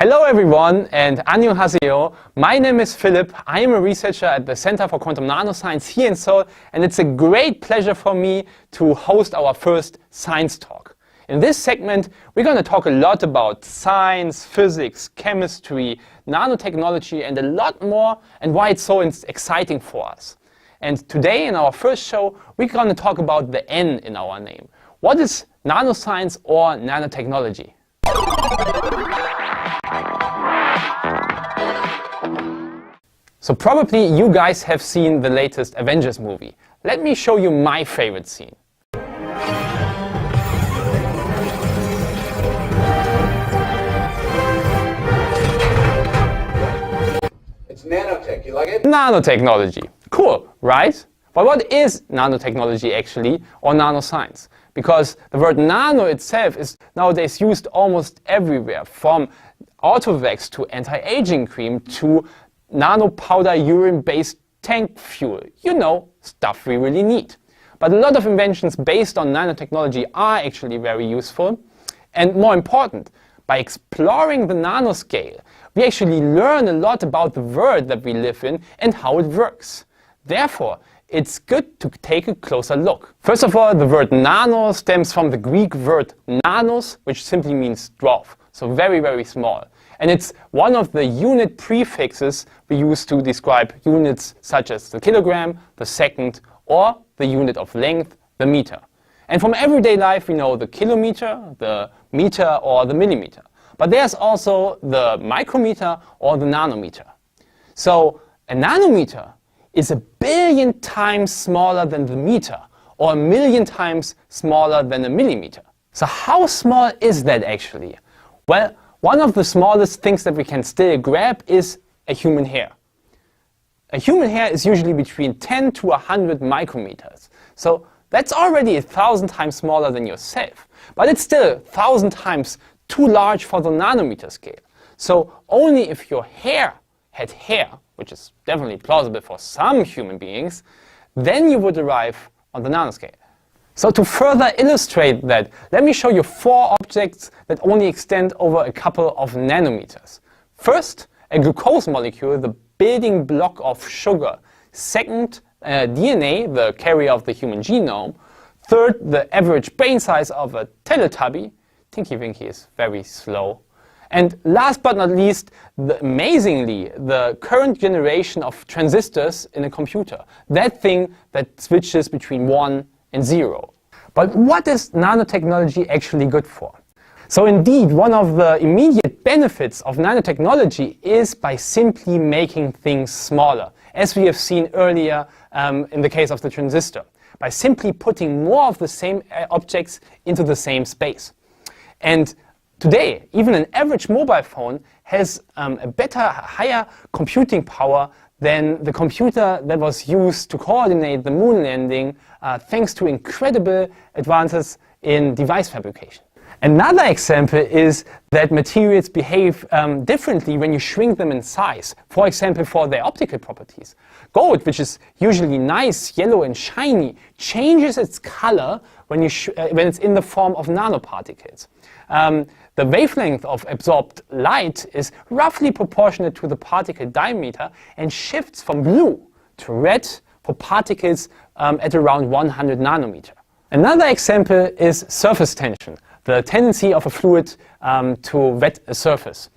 Hello everyone and annyeonghaseyo. My name is Philip. I am a researcher at the Center for Quantum Nanoscience here in Seoul, and it's a great pleasure for me to host our first science talk. In this segment, we're going to talk a lot about science, physics, chemistry, nanotechnology and a lot more, and why it's so exciting for us. And today in our first show, we're going to talk about the N in our name. What is nanoscience or nanotechnology? So probably you guys have seen the latest Avengers movie. Let me show you my favorite scene. It's nanotech, you like it? Nanotechnology. Cool, right? But what is nanotechnology actually, or nanoscience? Because the word nano itself is nowadays used almost everywhere, from Autovax to anti-aging cream to nano powder urine-based tank fuel. You know, stuff we really need. But a lot of inventions based on nanotechnology are actually very useful. And more important, by exploring the nanoscale, we actually learn a lot about the world that we live in and how it works. Therefore, it's good to take a closer look. First of all, the word nano stems from the Greek word nanos, which simply means dwarf, so very, very small. And it's one of the unit prefixes we use to describe units such as the kilogram, the second, or the unit of length, the meter. And from everyday life we know the kilometer, the meter, or the millimeter. But there's also the micrometer or the nanometer. So a nanometer is 1 billion times smaller than the meter, or 1 million times smaller than a millimeter. So how small is that actually? Well, one of the smallest things that we can still grab is a human hair. A human hair is usually between 10 to 100 micrometers. So that's already 1,000 times smaller than yourself. But it's still 1,000 times too large for the nanometer scale. So only if your hair had hair, which is definitely plausible for some human beings, then you would arrive on the nanoscale. So to further illustrate that, let me show you 4 objects that only extend over a couple of nanometers. First, a glucose molecule, the building block of sugar. Second, DNA, the carrier of the human genome. Third, the average brain size of a Teletubby. Tinky Winky is very slow. And last but not least, amazingly, the current generation of transistors in a computer. That thing that switches between 1 and 0. But what is nanotechnology actually good for? So indeed, one of the immediate benefits of nanotechnology is by simply making things smaller, as we have seen earlier in the case of the transistor, by simply putting more of the same objects into the same space. And today, even an average mobile phone has a better, higher computing power than the computer that was used to coordinate the moon landing thanks to incredible advances in device fabrication. Another example is that materials behave differently when you shrink them in size, for example for their optical properties. Gold, which is usually nice, yellow and shiny, changes its color when it's in the form of nanoparticles. The wavelength of absorbed light is roughly proportionate to the particle diameter and shifts from blue to red for particles at around 100 nanometer. Another example is surface tension, the tendency of a fluid to wet a surface.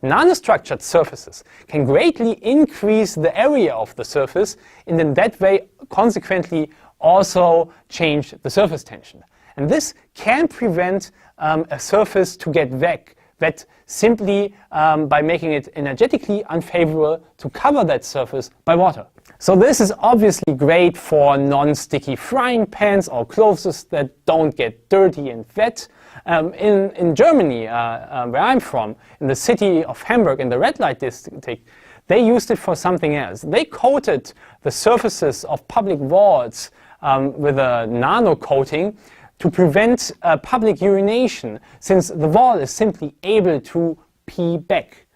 Nanostructured surfaces can greatly increase the area of the surface and in that way consequently also change the surface tension. And this can prevent a surface to get wet simply by making it energetically unfavorable to cover that surface by water. So this is obviously great for non-sticky frying pans or clothes that don't get dirty and wet. In Germany, where I'm from, in the city of Hamburg, in the red light district, they used it for something else. They coated the surfaces of public vaults with a nano coating to prevent public urination, since the wall is simply able to pee back.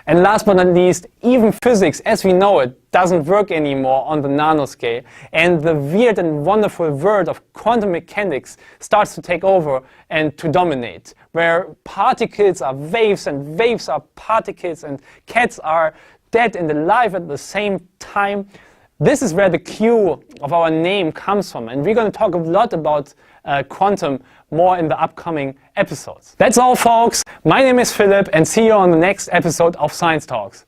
And last but not least, even physics as we know it doesn't work anymore on the nanoscale, and the weird and wonderful world of quantum mechanics starts to take over and to dominate, where particles are waves and waves are particles and cats are dead and alive at the same time. This is where the Q of our name comes from, and we're going to talk a lot about quantum more in the upcoming episodes. That's all, folks. My name is Philip, and see you on the next episode of Science Talks.